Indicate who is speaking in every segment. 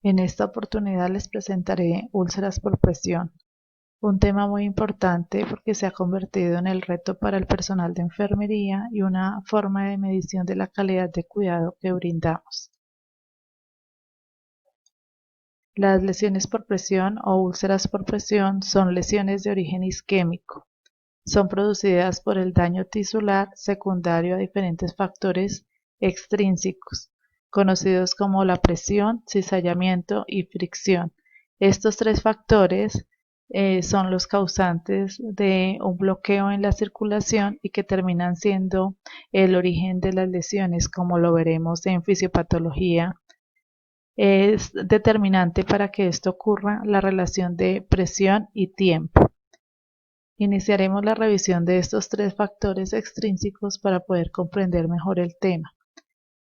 Speaker 1: En esta oportunidad les presentaré úlceras por presión, un tema muy importante porque se ha convertido en el reto para el personal de enfermería y una forma de medición de la calidad de cuidado que brindamos. Las lesiones por presión o úlceras por presión son lesiones de origen isquémico. Son producidas por el daño tisular secundario a diferentes factores extrínsecos, conocidos como la presión, cizallamiento y fricción. Estos tres factores son los causantes de un bloqueo en la circulación y que terminan siendo el origen de las lesiones, como lo veremos en fisiopatología. Es determinante para que esto ocurra la relación de presión y tiempo. Iniciaremos la revisión de estos tres factores extrínsecos para poder comprender mejor el tema.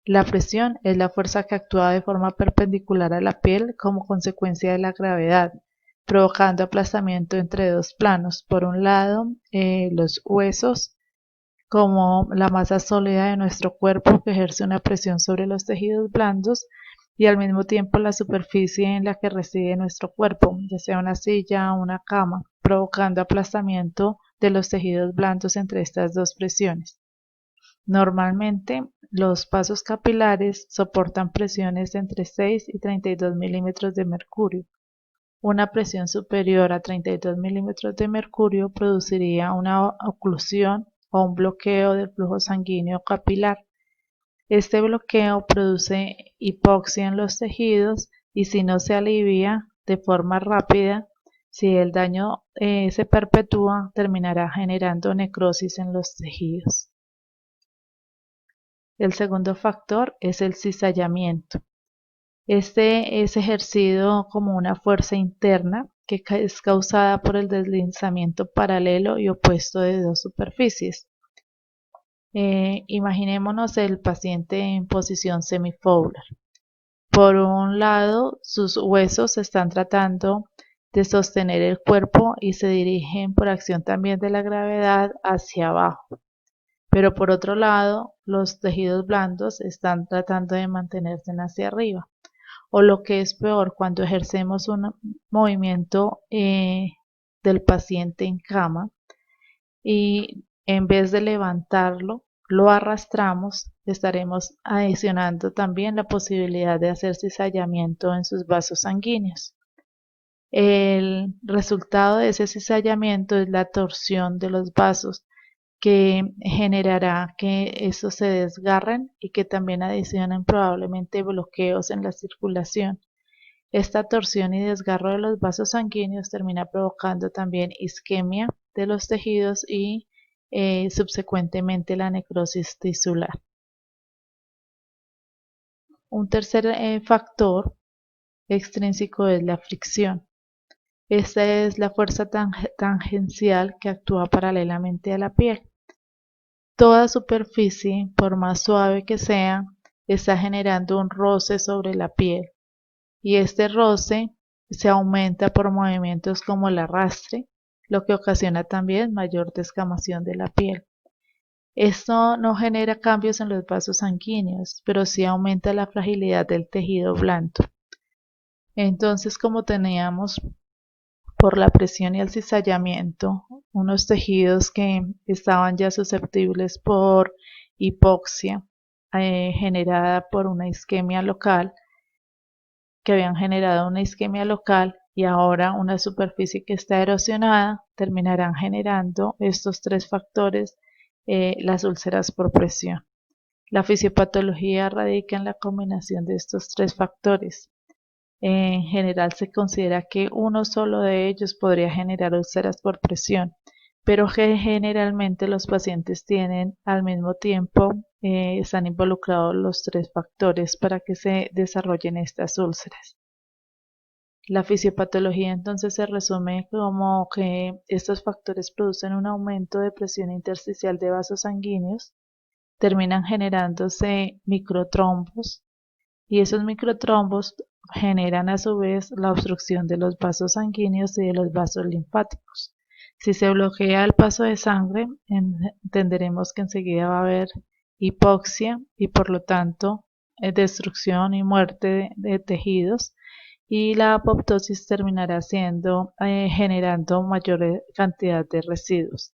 Speaker 1: La presión es la fuerza que actúa de forma perpendicular a la piel como consecuencia de la gravedad, provocando aplastamiento entre dos planos. Por un lado, los huesos, como la masa sólida de nuestro cuerpo que ejerce una presión sobre los tejidos blandos, y al mismo tiempo la superficie en la que reside nuestro cuerpo, ya sea una silla o una cama, provocando aplastamiento de los tejidos blandos entre estas dos presiones. Normalmente, los vasos capilares soportan presiones entre 6 y 32 milímetros de mercurio. Una presión superior a 32 milímetros de mercurio produciría una oclusión o un bloqueo del flujo sanguíneo capilar. Este bloqueo produce hipoxia en los tejidos y si no se alivia de forma rápida, si el daño se perpetúa, terminará generando necrosis en los tejidos. El segundo factor es el cizallamiento. Este es ejercido como una fuerza interna que es causada por el deslizamiento paralelo y opuesto de dos superficies. Imaginémonos el paciente en posición semifowler. Por un lado, sus huesos están tratando de sostener el cuerpo y se dirigen por acción también de la gravedad hacia abajo. Pero por otro lado, los tejidos blandos están tratando de mantenerse hacia arriba. O lo que es peor, cuando ejercemos un movimiento del paciente en cama y en vez de levantarlo, lo arrastramos, estaremos adicionando también la posibilidad de hacer cizallamiento en sus vasos sanguíneos. El resultado de ese cizallamiento es la torsión de los vasos que generará que estos se desgarren y que también adicionen probablemente bloqueos en la circulación. Esta torsión y desgarro de los vasos sanguíneos termina provocando también isquemia de los tejidos y subsecuentemente la necrosis tisular. Un tercer factor extrínseco es la fricción. Esta es la fuerza tangencial que actúa paralelamente a la piel. Toda superficie, por más suave que sea, está generando un roce sobre la piel y este roce se aumenta por movimientos como el arrastre, lo que ocasiona también mayor descamación de la piel. Esto no genera cambios en los vasos sanguíneos, pero sí aumenta la fragilidad del tejido blando. Entonces, como teníamos por la presión y el cizallamiento, unos tejidos que estaban ya susceptibles por hipoxia generada por una isquemia local, que habían generado una isquemia local y ahora una superficie que está erosionada, terminarán generando estos tres factores, las úlceras por presión. La fisiopatología radica en la combinación de estos tres factores. En general se considera que uno solo de ellos podría generar úlceras por presión, pero que generalmente los pacientes tienen al mismo tiempo, están involucrados los tres factores para que se desarrollen estas úlceras. La fisiopatología entonces se resume como que estos factores producen un aumento de presión intersticial de vasos sanguíneos, terminan generándose microtrombos y esos microtrombos generan a su vez la obstrucción de los vasos sanguíneos y de los vasos linfáticos. Si se bloquea el paso de sangre, entenderemos que enseguida va a haber hipoxia y por lo tanto destrucción y muerte de tejidos, y la apoptosis terminará generando mayor cantidad de residuos.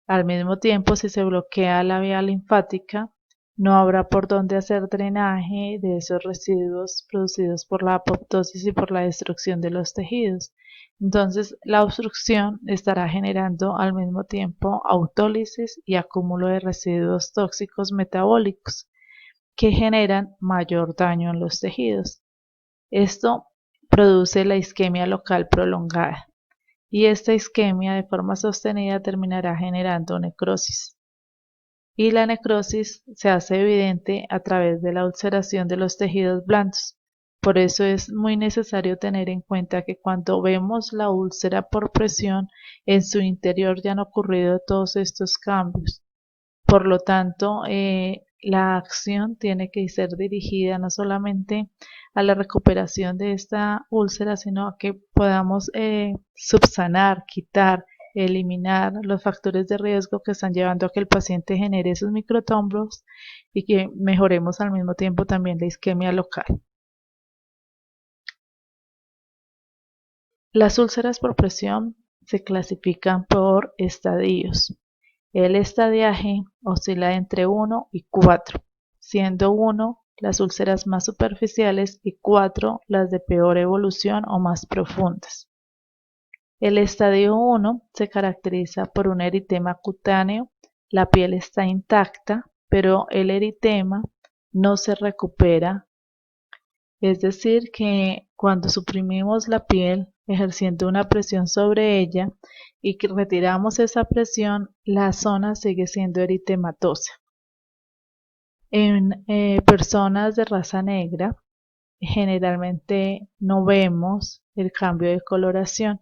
Speaker 1: Al mismo tiempo, si se bloquea la vía linfática, no habrá por dónde hacer drenaje de esos residuos producidos por la apoptosis y por la destrucción de los tejidos. Entonces, la obstrucción estará generando al mismo tiempo autólisis y acúmulo de residuos tóxicos metabólicos que generan mayor daño en los tejidos. Esto produce la isquemia local prolongada, y esta isquemia de forma sostenida terminará generando necrosis. Y la necrosis se hace evidente a través de la ulceración de los tejidos blandos. Por eso es muy necesario tener en cuenta que cuando vemos la úlcera por presión, en su interior ya han ocurrido todos estos cambios. Por lo tanto, la acción tiene que ser dirigida no solamente a la recuperación de esta úlcera, sino a que podamos subsanar, quitar, eliminar los factores de riesgo que están llevando a que el paciente genere esos microtómbolos y que mejoremos al mismo tiempo también la isquemia local. Las úlceras por presión se clasifican por estadios. El estadiaje oscila entre 1 y 4, siendo 1 las úlceras más superficiales y 4 las de peor evolución o más profundas. El estadio 1 se caracteriza por un eritema cutáneo, la piel está intacta, pero el eritema no se recupera, es decir, que cuando suprimimos la piel ejerciendo una presión sobre ella y que retiramos esa presión, la zona sigue siendo eritematosa. En personas de raza negra, generalmente no vemos el cambio de coloración.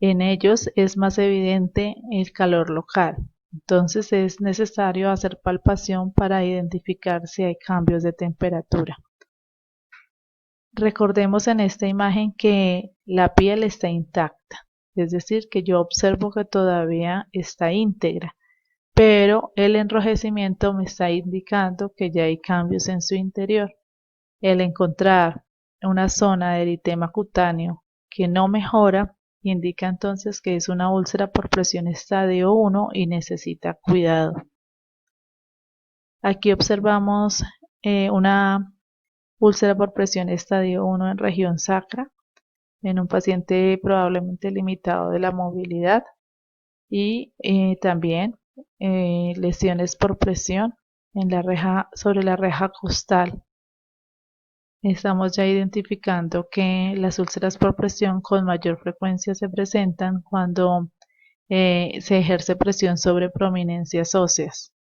Speaker 1: En ellos es más evidente el calor local. Entonces es necesario hacer palpación para identificar si hay cambios de temperatura. Recordemos en esta imagen que la piel está intacta, es decir, que yo observo que todavía está íntegra, pero el enrojecimiento me está indicando que ya hay cambios en su interior. El encontrar una zona de eritema cutáneo que no mejora indica entonces que es una úlcera por presión estadio 1 y necesita cuidado. Aquí observamos una úlcera por presión estadio 1 en región sacra, en un paciente probablemente limitado de la movilidad, y también lesiones por presión en la reja, sobre la reja costal. Estamos ya identificando que las úlceras por presión con mayor frecuencia se presentan cuando se ejerce presión sobre prominencias óseas.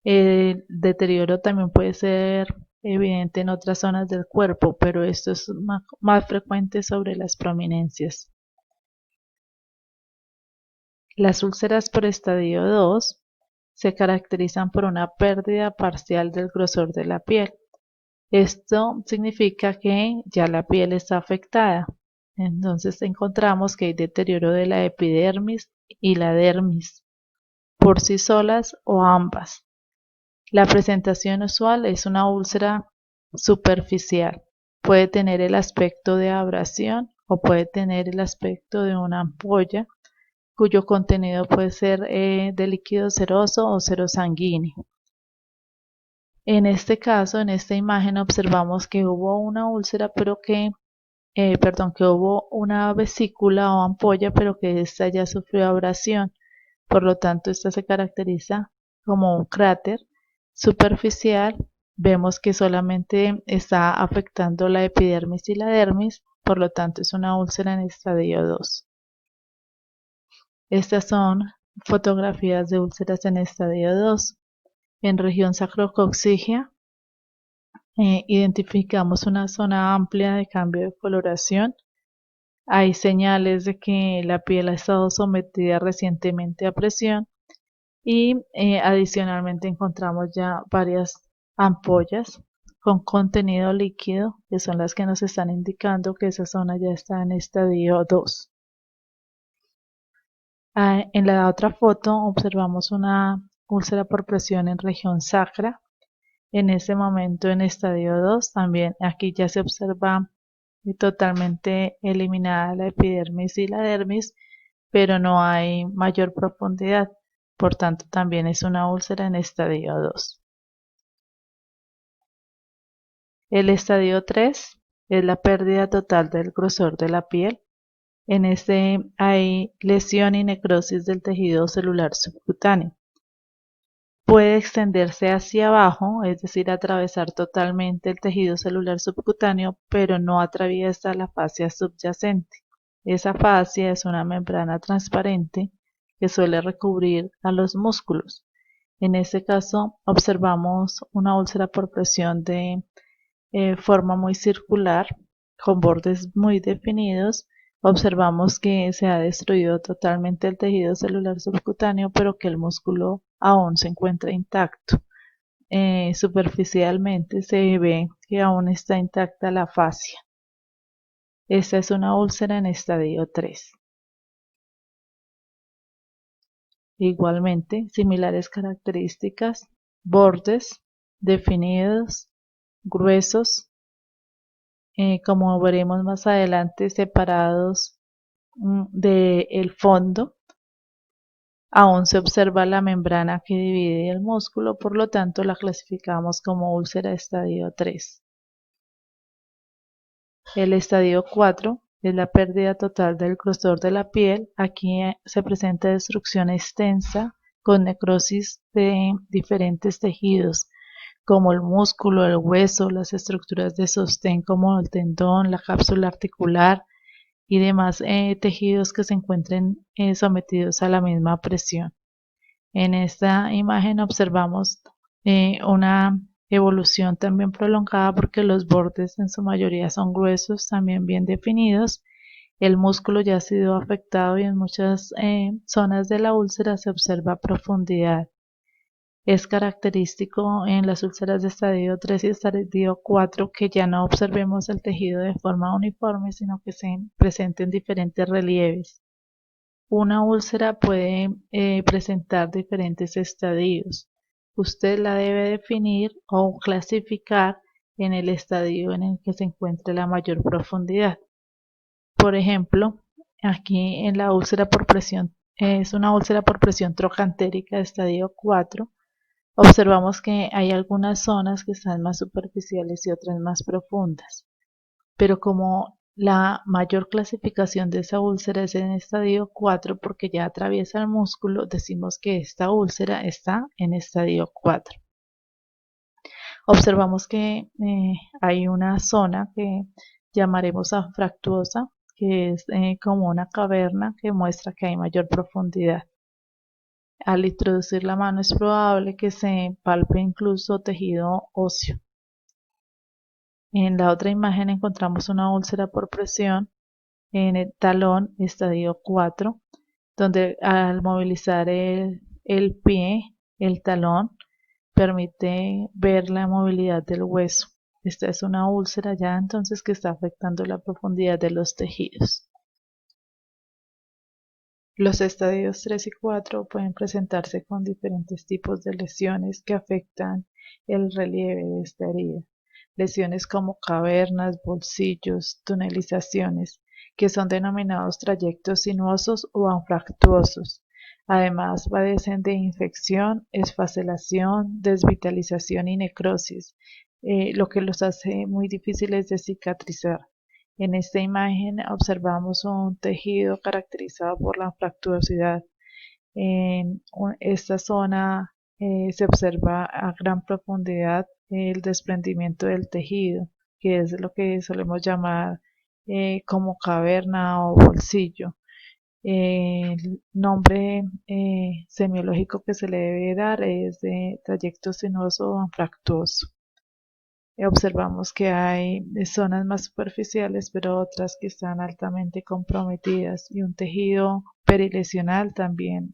Speaker 1: El deterioro también puede ser evidente en otras zonas del cuerpo, pero esto es más frecuente sobre las prominencias. Las úlceras por estadio 2 se caracterizan por una pérdida parcial del grosor de la piel. Esto significa que ya la piel está afectada. Entonces encontramos que hay deterioro de la epidermis y la dermis, por sí solas o ambas. La presentación usual es una úlcera superficial. Puede tener el aspecto de abrasión o puede tener el aspecto de una ampolla, cuyo contenido puede ser de líquido seroso o serosanguíneo. En este caso, en esta imagen, observamos que hubo una úlcera, pero que hubo una vesícula o ampolla, pero que esta ya sufrió abrasión. Por lo tanto, esta se caracteriza como un cráter superficial. Vemos que solamente está afectando la epidermis y la dermis, por lo tanto es una úlcera en estadio 2. Estas son fotografías de úlceras en estadio 2. En región sacrococcígea identificamos una zona amplia de cambio de coloración. Hay señales de que la piel ha estado sometida recientemente a presión y adicionalmente encontramos ya varias ampollas con contenido líquido, que son las que nos están indicando que esa zona ya está en estadio 2. En la otra foto observamos una úlcera por presión en región sacra. En ese momento, en estadio 2, también aquí ya se observa totalmente eliminada la epidermis y la dermis, pero no hay mayor profundidad. Por tanto, también es una úlcera en estadio 2. El estadio 3 es la pérdida total del grosor de la piel. En este hay lesión y necrosis del tejido celular subcutáneo. Puede extenderse hacia abajo, es decir, atravesar totalmente el tejido celular subcutáneo, pero no atraviesa la fascia subyacente. Esa fascia es una membrana transparente que suele recubrir a los músculos. En este caso, observamos una úlcera por presión de forma muy circular, con bordes muy definidos. Observamos que se ha destruido totalmente el tejido celular subcutáneo, pero que el músculo aún se encuentra intacto. Superficialmente se ve que aún está intacta la fascia. Esta es una úlcera en estadio 3. Igualmente, similares características, bordes definidos, gruesos, como veremos más adelante, separados del fondo. Aún se observa la membrana que divide el músculo, por lo tanto la clasificamos como úlcera estadio 3. El estadio 4 es la pérdida total del grosor de la piel. Aquí se presenta destrucción extensa con necrosis de diferentes tejidos, como el músculo, el hueso, las estructuras de sostén como el tendón, la cápsula articular y demás tejidos que se encuentren sometidos a la misma presión. En esta imagen observamos una evolución también prolongada porque los bordes en su mayoría son gruesos, también bien definidos. El músculo ya ha sido afectado y en muchas zonas de la úlcera se observa profundidad. Es característico en las úlceras de estadio 3 y estadio 4 que ya no observemos el tejido de forma uniforme, sino que se presenten diferentes relieves. Una úlcera puede presentar diferentes estadios. Usted la debe definir o clasificar en el estadio en el que se encuentre la mayor profundidad. Por ejemplo, aquí en la úlcera por presión, es una úlcera por presión trocantérica de estadio 4. Observamos que hay algunas zonas que están más superficiales y otras más profundas, pero como la mayor clasificación de esa úlcera es en estadio 4 porque ya atraviesa el músculo, decimos que esta úlcera está en estadio 4. Observamos que hay una zona que llamaremos anfractuosa, que es como una caverna que muestra que hay mayor profundidad. Al introducir la mano es probable que se palpe incluso tejido óseo. En la otra imagen encontramos una úlcera por presión en el talón, estadio 4, donde al movilizar el pie, el talón, permite ver la movilidad del hueso. Esta es una úlcera ya entonces que está afectando la profundidad de los tejidos. Los estadios 3 y 4 pueden presentarse con diferentes tipos de lesiones que afectan el relieve de esta herida. Lesiones como cavernas, bolsillos, tunelizaciones, que son denominados trayectos sinuosos o anfractuosos. Además, padecen de infección, esfacelación, desvitalización y necrosis, lo que los hace muy difíciles de cicatrizar. En esta imagen observamos un tejido caracterizado por la anfractuosidad. En esta zona se observa a gran profundidad el desprendimiento del tejido, que es lo que solemos llamar como caverna o bolsillo. El nombre semiológico que se le debe dar es de trayecto sinuoso o anfractuoso. Observamos que hay zonas más superficiales, pero otras que están altamente comprometidas y un tejido perilesional también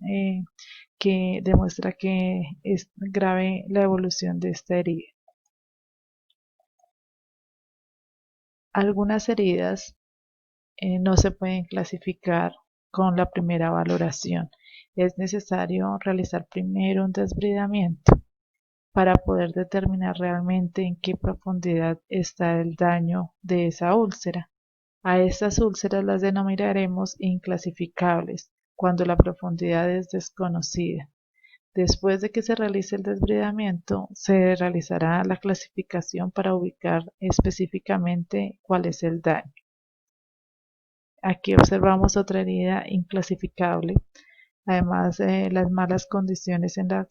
Speaker 1: que demuestra que es grave la evolución de esta herida. Algunas heridas no se pueden clasificar con la primera valoración. Es necesario realizar primero un desbridamiento. para poder determinar realmente en qué profundidad está el daño de esa úlcera. A estas úlceras las denominaremos inclasificables cuando la profundidad es desconocida. Después de que se realice el desbridamiento, se realizará la clasificación para ubicar específicamente cuál es el daño. Aquí observamos otra herida inclasificable. Además, las malas condiciones en las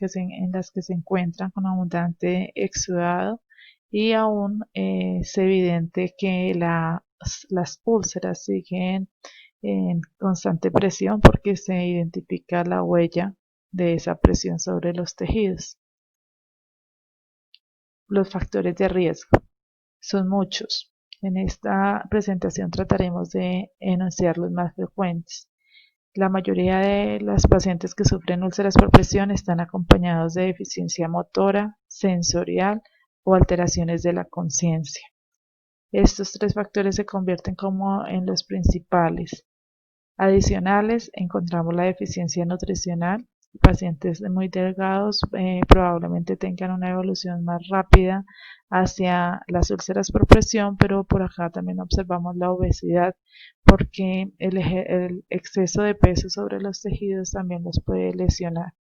Speaker 1: que se encuentran con abundante exudado y aún es evidente que las úlceras siguen en constante presión porque se identifica la huella de esa presión sobre los tejidos. Los factores de riesgo son muchos. En esta presentación trataremos de enunciar los más frecuentes. La mayoría de los pacientes que sufren úlceras por presión están acompañados de deficiencia motora, sensorial o alteraciones de la conciencia. Estos tres factores se convierten como en los principales. Adicionales, encontramos la deficiencia nutricional. Pacientes muy delgados probablemente tengan una evolución más rápida hacia las úlceras por presión, pero por acá también observamos la obesidad porque el exceso de peso sobre los tejidos también los puede lesionar.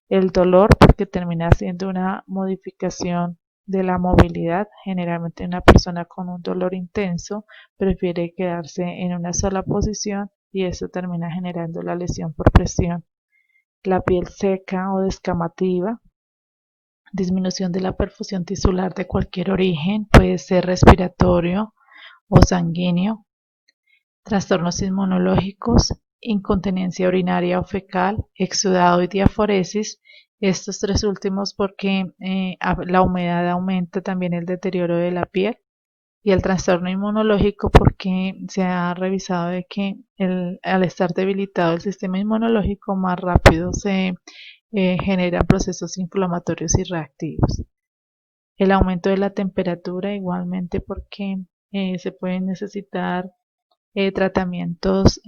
Speaker 1: El dolor porque termina siendo una modificación de la movilidad. Generalmente una persona con un dolor intenso prefiere quedarse en una sola posición y eso termina generando la lesión por presión. La piel seca o descamativa, disminución de la perfusión tisular de cualquier origen, puede ser respiratorio o sanguíneo, trastornos inmunológicos, incontinencia urinaria o fecal, exudado y diaforesis. Estos tres últimos porque la humedad aumenta también el deterioro de la piel, y el trastorno inmunológico porque se ha revisado de que al estar debilitado el sistema inmunológico más rápido se generan procesos inflamatorios y reactivos. El aumento de la temperatura igualmente porque se pueden necesitar tratamientos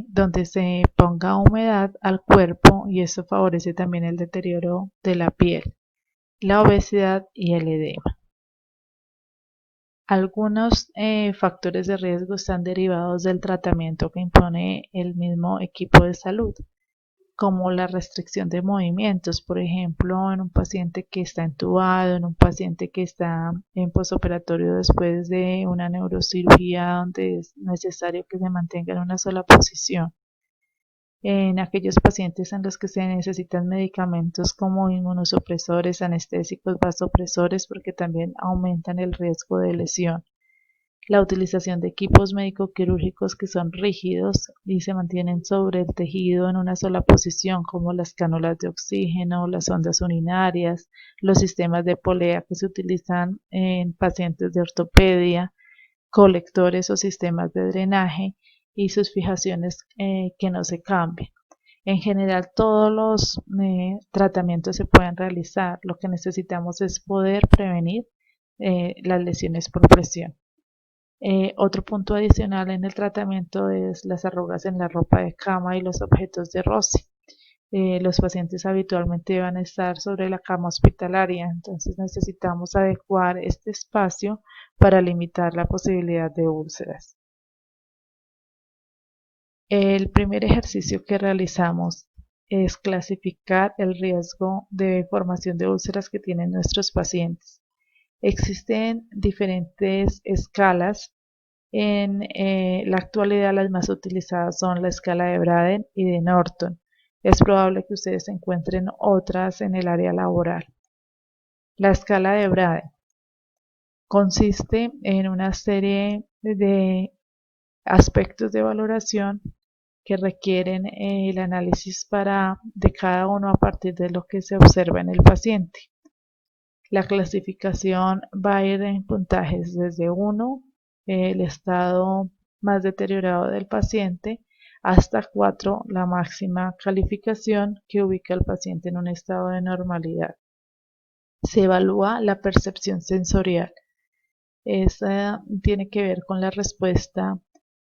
Speaker 1: donde se ponga humedad al cuerpo y eso favorece también el deterioro de la piel, la obesidad y el edema. Algunos factores de riesgo están derivados del tratamiento que impone el mismo equipo de salud, como la restricción de movimientos, por ejemplo, en un paciente que está entubado, en un paciente que está en posoperatorio después de una neurocirugía donde es necesario que se mantenga en una sola posición. En aquellos pacientes en los que se necesitan medicamentos como inmunosupresores, anestésicos, vasopresores, porque también aumentan el riesgo de lesión. La utilización de equipos médico-quirúrgicos que son rígidos y se mantienen sobre el tejido en una sola posición, como las cánulas de oxígeno, las sondas urinarias, los sistemas de polea que se utilizan en pacientes de ortopedia, colectores o sistemas de drenaje y sus fijaciones que no se cambien. En general, todos los tratamientos se pueden realizar. Lo que necesitamos es poder prevenir las lesiones por presión. Otro punto adicional en el tratamiento es las arrugas en la ropa de cama y los objetos de roce. Los pacientes habitualmente van a estar sobre la cama hospitalaria, entonces necesitamos adecuar este espacio para limitar la posibilidad de úlceras. El primer ejercicio que realizamos es clasificar el riesgo de formación de úlceras que tienen nuestros pacientes. Existen diferentes escalas. En la actualidad las más utilizadas son la escala de Braden y de Norton. Es probable que ustedes encuentren otras en el área laboral. La escala de Braden consiste en una serie de aspectos de valoración que requieren el análisis de cada uno a partir de lo que se observa en el paciente. La clasificación va a ir en puntajes desde 1, el estado más deteriorado del paciente, hasta 4, la máxima calificación que ubica al paciente en un estado de normalidad. Se evalúa la percepción sensorial. Esta tiene que ver con la respuesta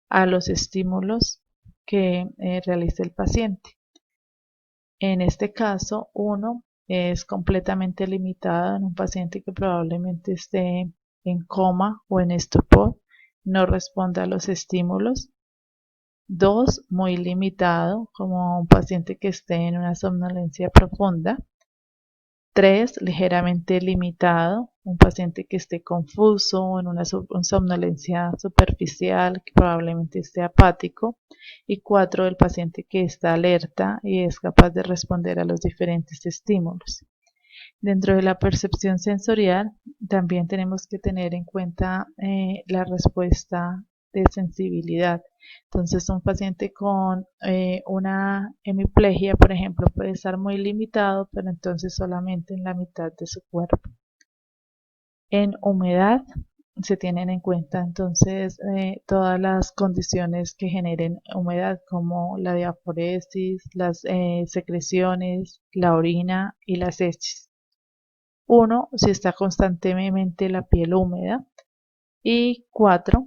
Speaker 1: a los estímulos que realiza el paciente. En este caso, 1 es completamente limitado en un paciente que probablemente esté en coma o en estupor, no responde a los estímulos. 2, muy limitado, como un paciente que esté en una somnolencia profunda. 3, ligeramente limitado, un paciente que esté confuso o en una somnolencia superficial, que probablemente esté apático. Y 4, el paciente que está alerta y es capaz de responder a los diferentes estímulos. Dentro de la percepción sensorial, también tenemos que tener en cuenta la respuesta de sensibilidad. Entonces, un paciente con una hemiplegia, por ejemplo, puede estar muy limitado, pero entonces solamente en la mitad de su cuerpo. En humedad se tienen en cuenta entonces todas las condiciones que generen humedad, como la diaforesis, las secreciones, la orina y las heces. 1, si está constantemente la piel húmeda, y 4,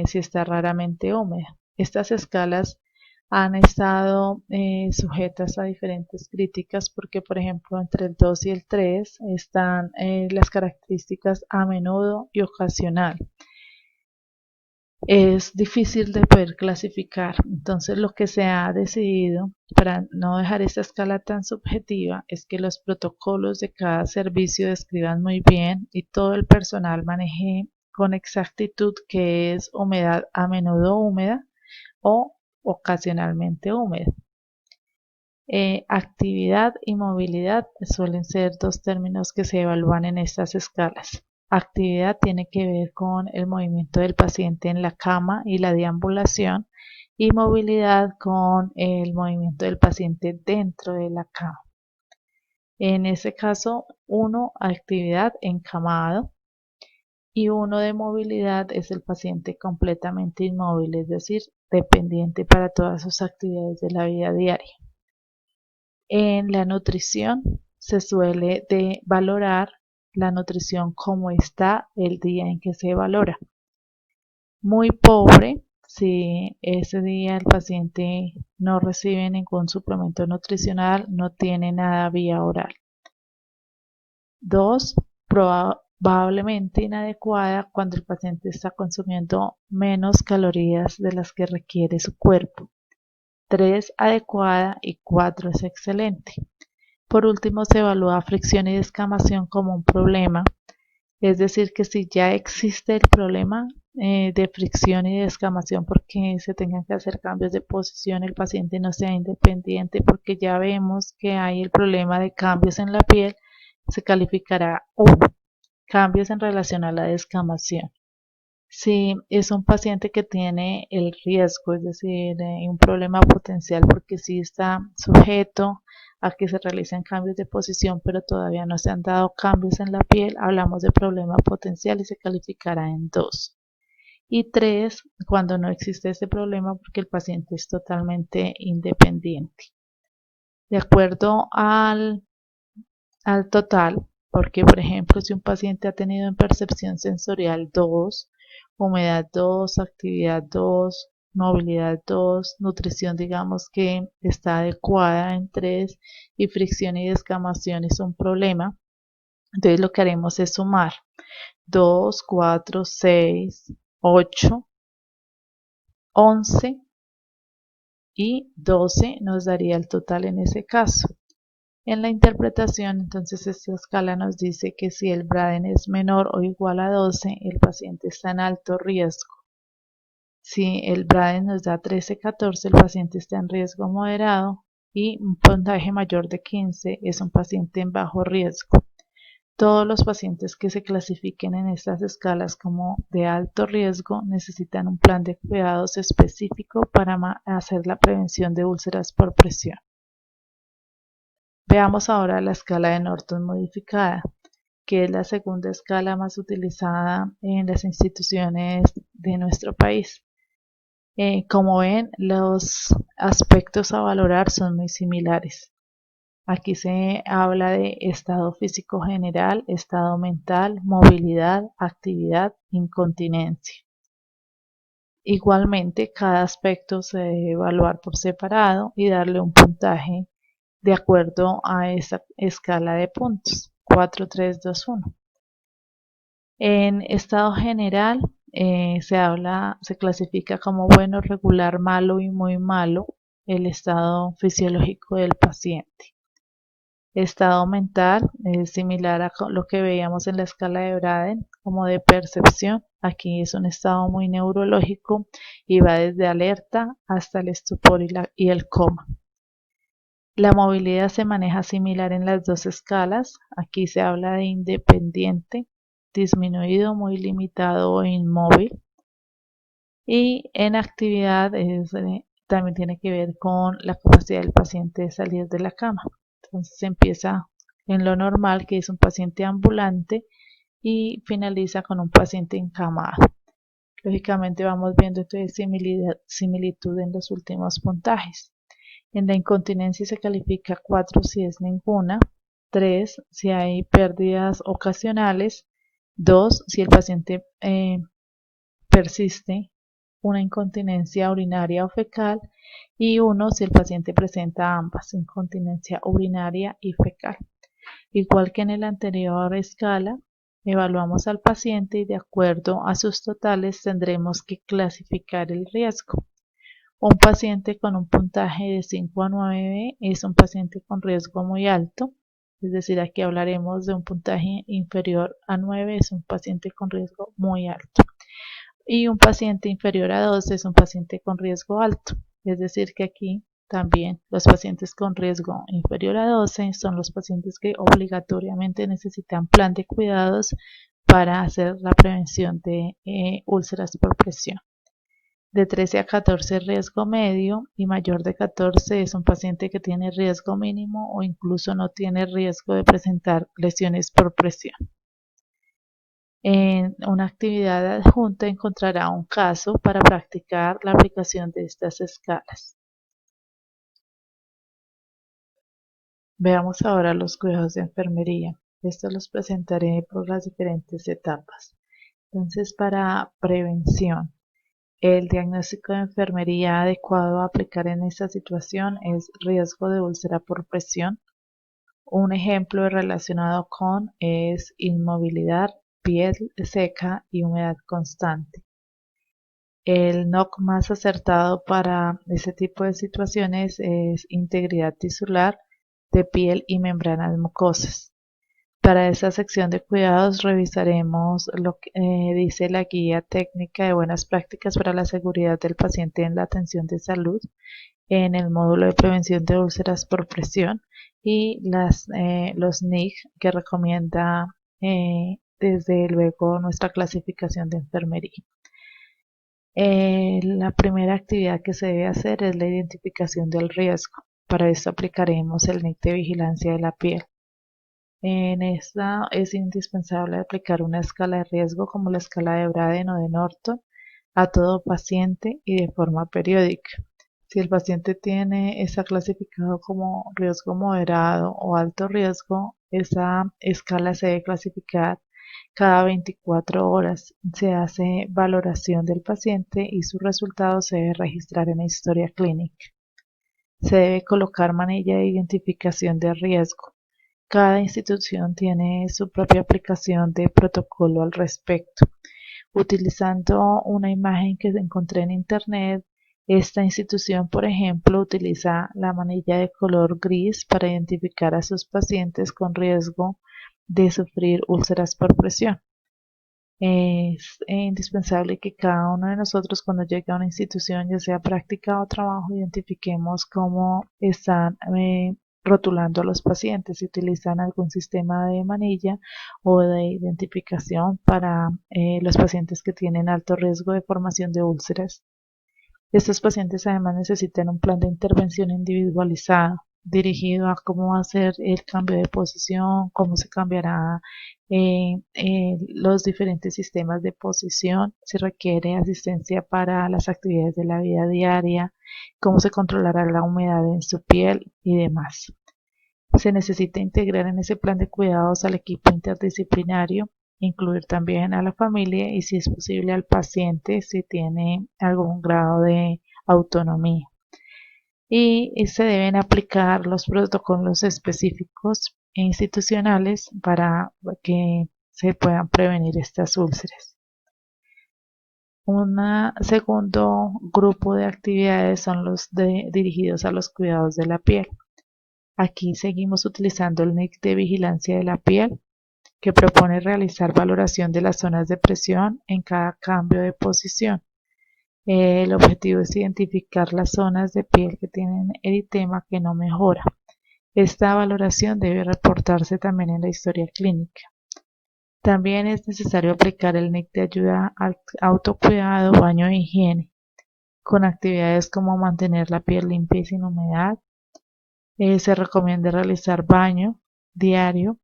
Speaker 1: si está raramente húmeda. Estas escalas han estado sujetas a diferentes críticas porque, por ejemplo, entre el 2 y el 3 están las características a menudo y ocasional. Es difícil de poder clasificar. Entonces, lo que se ha decidido para no dejar esta escala tan subjetiva es que los protocolos de cada servicio describan muy bien y todo el personal maneje con exactitud qué es humedad a menudo húmeda o ocasionalmente húmeda. Actividad y movilidad suelen ser dos términos que se evalúan en estas escalas. Actividad tiene que ver con el movimiento del paciente en la cama y la deambulación, y movilidad con el movimiento del paciente dentro de la cama. En ese caso, 1, actividad encamado, y 1 de movilidad es el paciente completamente inmóvil, es decir, dependiente para todas sus actividades de la vida diaria. En la nutrición se suele de valorar la nutrición como está el día en que se valora. Muy pobre, si ese día el paciente no recibe ningún suplemento nutricional, no tiene nada vía oral. 2, probablemente inadecuada cuando el paciente está consumiendo menos calorías de las que requiere su cuerpo. 3, adecuada, y 4 es excelente. Por último, se evalúa fricción y descamación como un problema, es decir, que si ya existe el problema de fricción y descamación porque se tengan que hacer cambios de posición, el paciente no sea independiente, porque ya vemos que hay el problema de cambios en la piel, se calificará 1, cambios en relación a la descamación. Si es un paciente que tiene el riesgo, es decir, un problema potencial porque sí está sujeto a que se realicen cambios de posición, pero todavía no se han dado cambios en la piel, hablamos de problema potencial y se calificará en 2. Y 3, cuando no existe ese problema porque el paciente es totalmente independiente. De acuerdo al total, porque por ejemplo si un paciente ha tenido en percepción sensorial 2, humedad 2, actividad 2, movilidad 2, nutrición digamos que está adecuada en 3 y fricción y descamación es un problema, entonces lo que haremos es sumar 2, 4, 6, 8, 11 y 12 nos daría el total en ese caso. En la interpretación, entonces, esta escala nos dice que si el Braden es menor o igual a 12, el paciente está en alto riesgo. Si el Braden nos da 13-14, el paciente está en riesgo moderado, y un puntaje mayor de 15 es un paciente en bajo riesgo. Todos los pacientes que se clasifiquen en estas escalas como de alto riesgo necesitan un plan de cuidados específico para hacer la prevención de úlceras por presión. Veamos ahora la escala de Norton modificada, que es la segunda escala más utilizada en las instituciones de nuestro país. Como ven, los aspectos a valorar son muy similares. Aquí se habla de estado físico general, estado mental, movilidad, actividad, incontinencia. Igualmente, cada aspecto se debe evaluar por separado y darle un puntaje de acuerdo a esa escala de puntos 4, 3, 2, 1. En estado general se clasifica como bueno, regular, malo y muy malo el estado fisiológico del paciente. Estado mental es similar a lo que veíamos en la escala de Braden, como de percepción. Aquí es un estado muy neurológico y va desde alerta hasta el estupor y el coma. La movilidad se maneja similar en las dos escalas. Aquí se habla de independiente, disminuido, muy limitado o inmóvil. Y en actividad también tiene que ver con la capacidad del paciente de salir de la cama. Entonces se empieza en lo normal, que es un paciente ambulante, y finaliza con un paciente encamado. Lógicamente vamos viendo entonces similitud en los últimos puntajes. En la incontinencia se califica 4 si es ninguna, 3 si hay pérdidas ocasionales, 2 si el paciente persiste una incontinencia urinaria o fecal, y 1 si el paciente presenta ambas, incontinencia urinaria y fecal. Igual que en la anterior escala, evaluamos al paciente y de acuerdo a sus totales tendremos que clasificar el riesgo. Un paciente con un puntaje de 5 a 9 es un paciente con riesgo muy alto, es decir, aquí hablaremos de un puntaje inferior a 9, es un paciente con riesgo muy alto. Y un paciente inferior a 12 es un paciente con riesgo alto, es decir, que aquí también los pacientes con riesgo inferior a 12 son los pacientes que obligatoriamente necesitan plan de cuidados para hacer la prevención de úlceras por presión. De 13 a 14 riesgo medio y mayor de 14 es un paciente que tiene riesgo mínimo o incluso no tiene riesgo de presentar lesiones por presión. En una actividad adjunta encontrará un caso para practicar la aplicación de estas escalas. Veamos ahora los cuidados de enfermería. Estos los presentaré por las diferentes etapas. Entonces, para prevención, el diagnóstico de enfermería adecuado a aplicar en esta situación es riesgo de úlcera por presión. Un ejemplo relacionado con es inmovilidad, piel seca y humedad constante. El NOC más acertado para este tipo de situaciones es integridad tisular de piel y membranas mucosas. Para esta sección de cuidados revisaremos lo que dice la guía técnica de buenas prácticas para la seguridad del paciente en la atención de salud en el módulo de prevención de úlceras por presión y los NIC que recomienda desde luego nuestra clasificación de enfermería. La primera actividad que se debe hacer es la identificación del riesgo. Para esto aplicaremos el NIC de vigilancia de la piel. En esta es indispensable aplicar una escala de riesgo como la escala de Braden o de Norton a todo paciente y de forma periódica. Si el paciente está clasificado como riesgo moderado o alto riesgo, esa escala se debe clasificar cada 24 horas. Se hace valoración del paciente y su resultado se debe registrar en la historia clínica. Se debe colocar manilla de identificación de riesgo. Cada institución tiene su propia aplicación de protocolo al respecto. Utilizando una imagen que encontré en internet, esta institución, por ejemplo, utiliza la manilla de color gris para identificar a sus pacientes con riesgo de sufrir úlceras por presión. Es indispensable que cada uno de nosotros cuando llegue a una institución, ya sea práctica o trabajo, identifiquemos cómo están rotulando a los pacientes, si utilizan algún sistema de manilla o de identificación para los pacientes que tienen alto riesgo de formación de úlceras. Estos pacientes además necesitan un plan de intervención individualizado, dirigido a cómo hacer el cambio de posición, cómo se cambiará los diferentes sistemas de posición, si requiere asistencia para las actividades de la vida diaria, cómo se controlará la humedad en su piel y demás. Se necesita integrar en ese plan de cuidados al equipo interdisciplinario, incluir también a la familia y si es posible al paciente si tiene algún grado de autonomía. y se deben aplicar los protocolos específicos e institucionales para que se puedan prevenir estas úlceras. Un segundo grupo de actividades son los dirigidos a los cuidados de la piel. Aquí seguimos utilizando el NIC de vigilancia de la piel, que propone realizar valoración de las zonas de presión en cada cambio de posición. El objetivo es identificar las zonas de piel que tienen eritema que no mejora. Esta valoración debe reportarse también en la historia clínica. También es necesario aplicar el NIC de ayuda al autocuidado, baño e higiene, con actividades como mantener la piel limpia y sin humedad. Se recomienda realizar baño diario.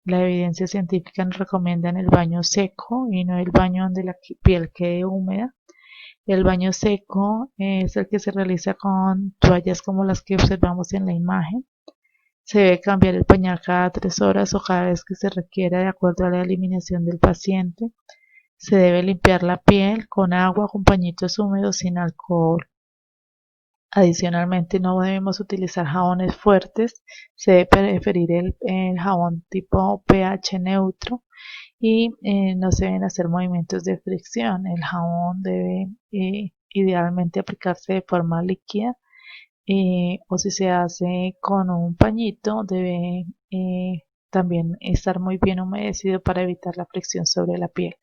Speaker 1: La evidencia científica nos recomienda el baño seco y no el baño donde la piel quede húmeda. El baño seco es el que se realiza con toallas como las que observamos en la imagen. Se debe cambiar el pañal cada 3 horas o cada vez que se requiera de acuerdo a la eliminación del paciente. Se debe limpiar la piel con agua, con pañitos húmedos sin alcohol. Adicionalmente, no debemos utilizar jabones fuertes. Se debe preferir el jabón tipo pH neutro y no se deben hacer movimientos de fricción. El jabón debe idealmente aplicarse de forma líquida o si se hace con un pañito debe también estar muy bien humedecido para evitar la fricción sobre la piel.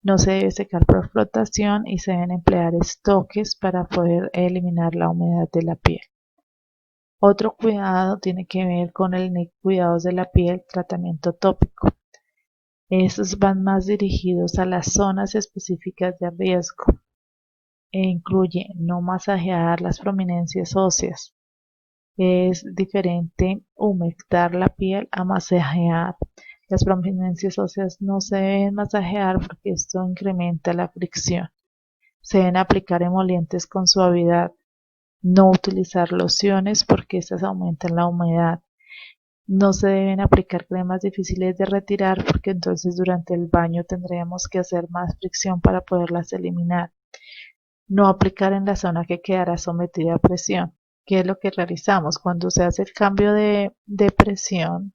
Speaker 1: No se debe secar por flotación y se deben emplear estoques para poder eliminar la humedad de la piel. Otro cuidado tiene que ver con el NIC cuidados de la piel, tratamiento tópico. Estos van más dirigidos a las zonas específicas de riesgo e incluye no masajear las prominencias óseas. Es diferente humectar la piel a masajear. Las prominencias óseas no se deben masajear porque esto incrementa la fricción. Se deben aplicar emolientes con suavidad. No utilizar lociones porque estas aumentan la humedad. No se deben aplicar cremas difíciles de retirar porque entonces durante el baño tendríamos que hacer más fricción para poderlas eliminar. No aplicar en la zona que quedará sometida a presión. ¿Qué es lo que realizamos? Cuando se hace el cambio de presión,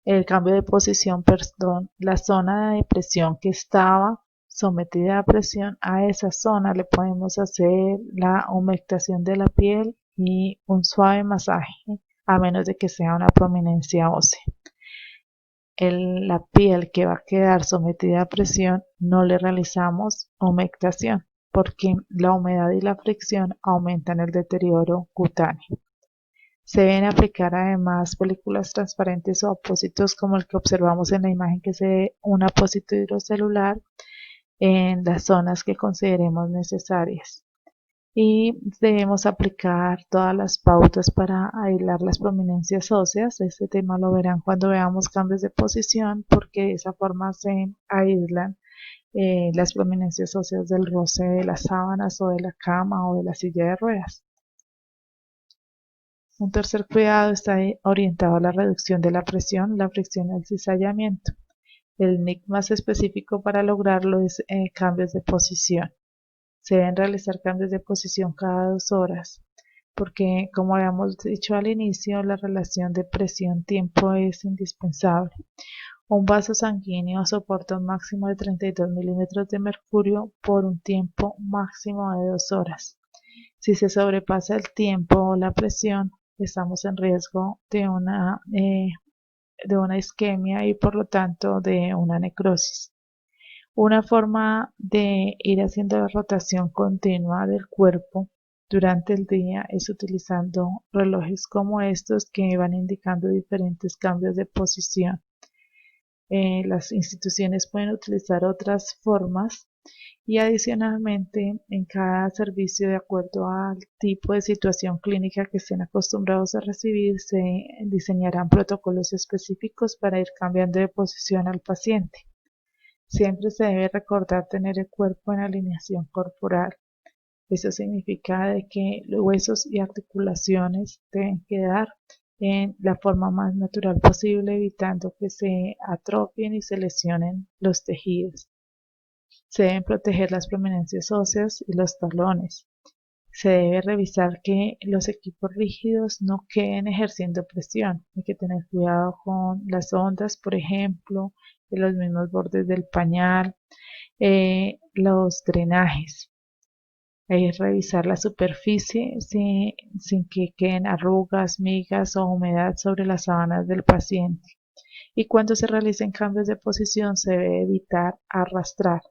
Speaker 1: el cambio de posición, perdón, la zona de presión que estaba sometida a presión, a esa zona le podemos hacer la humectación de la piel y un suave masaje, a menos de que sea una prominencia ósea. La piel que va a quedar sometida a presión no le realizamos humectación porque la humedad y la fricción aumentan el deterioro cutáneo. Se deben aplicar además películas transparentes o apósitos como el que observamos en la imagen, que se ve un apósito hidrocelular en las zonas que consideremos necesarias. Y debemos aplicar todas las pautas para aislar las prominencias óseas. Este tema lo verán cuando veamos cambios de posición porque de esa forma se aíslan las prominencias óseas del roce de las sábanas o de la cama o de la silla de ruedas. Un tercer cuidado está orientado a la reducción de la presión, la fricción y el cizallamiento. El NIC más específico para lograrlo es cambios de posición. Se deben realizar cambios de posición cada 2 horas, porque como habíamos dicho al inicio, la relación de presión-tiempo es indispensable. Un vaso sanguíneo soporta un máximo de 32 milímetros de mercurio por un tiempo máximo de 2 horas. Si se sobrepasa el tiempo o la presión, estamos en riesgo de una isquemia y por lo tanto de una necrosis. Una forma de ir haciendo la rotación continua del cuerpo durante el día es utilizando relojes como estos que van indicando diferentes cambios de posición. Las instituciones pueden utilizar otras formas y adicionalmente en cada servicio, de acuerdo al tipo de situación clínica que estén acostumbrados a recibir, se diseñarán protocolos específicos para ir cambiando de posición al paciente. Siempre se debe recordar tener el cuerpo en alineación corporal. Eso significa de que los huesos y articulaciones deben quedar en la forma más natural posible, evitando que se atrofien y se lesionen los tejidos. Se deben proteger las prominencias óseas y los talones. Se debe revisar que los equipos rígidos no queden ejerciendo presión. Hay que tener cuidado con las ondas, por ejemplo, de los mismos bordes del pañal, los drenajes. Hay que revisar la superficie sin que queden arrugas, migas o humedad sobre las sábanas del paciente. Y cuando se realicen cambios de posición se debe evitar arrastrar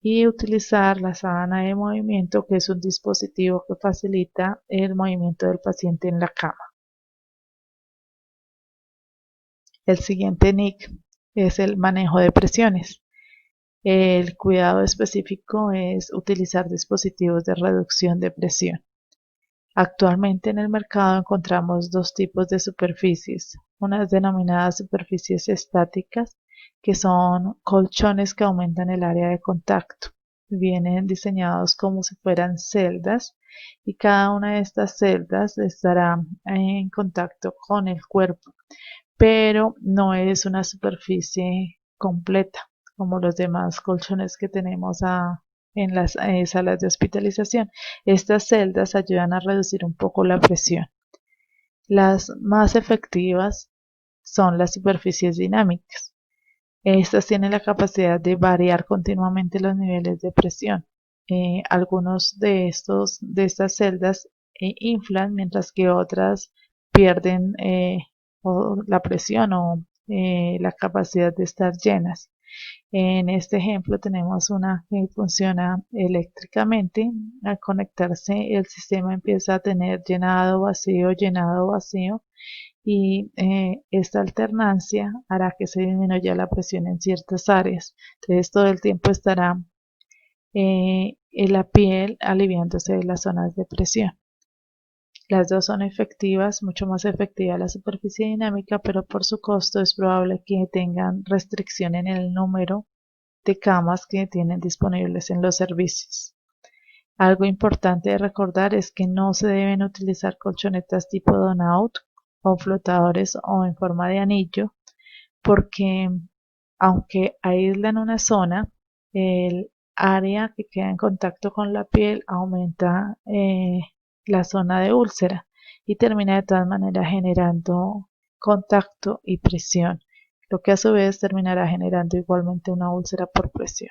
Speaker 1: y utilizar la sábana de movimiento, que es un dispositivo que facilita el movimiento del paciente en la cama. El siguiente NIC es el manejo de presiones. El cuidado específico es utilizar dispositivos de reducción de presión. Actualmente en el mercado encontramos dos tipos de superficies, unas denominadas superficies estáticas, que son colchones que aumentan el área de contacto. Vienen diseñados como si fueran celdas y cada una de estas celdas estará en contacto con el cuerpo, pero no es una superficie completa como los demás colchones que tenemos en las salas de hospitalización. Estas celdas ayudan a reducir un poco la presión. Las más efectivas son las superficies dinámicas. Estas tienen la capacidad de variar continuamente los niveles de presión. Algunos de estas celdas inflan, mientras que otras pierden la presión o la capacidad de estar llenas. En este ejemplo tenemos una que funciona eléctricamente. Al conectarse, el sistema empieza a tener llenado, vacío, y esta alternancia hará que se disminuya la presión en ciertas áreas. Entonces todo el tiempo estará en la piel aliviándose de las zonas de presión. Las dos son efectivas, mucho más efectiva la superficie dinámica, pero por su costo es probable que tengan restricción en el número de camas que tienen disponibles en los servicios. Algo importante de recordar es que no se deben utilizar colchonetas tipo Donaut o flotadores o en forma de anillo, porque aunque aíslan una zona, el área que queda en contacto con la piel aumenta la zona de úlcera y termina de todas maneras generando contacto y presión, lo que a su vez terminará generando igualmente una úlcera por presión.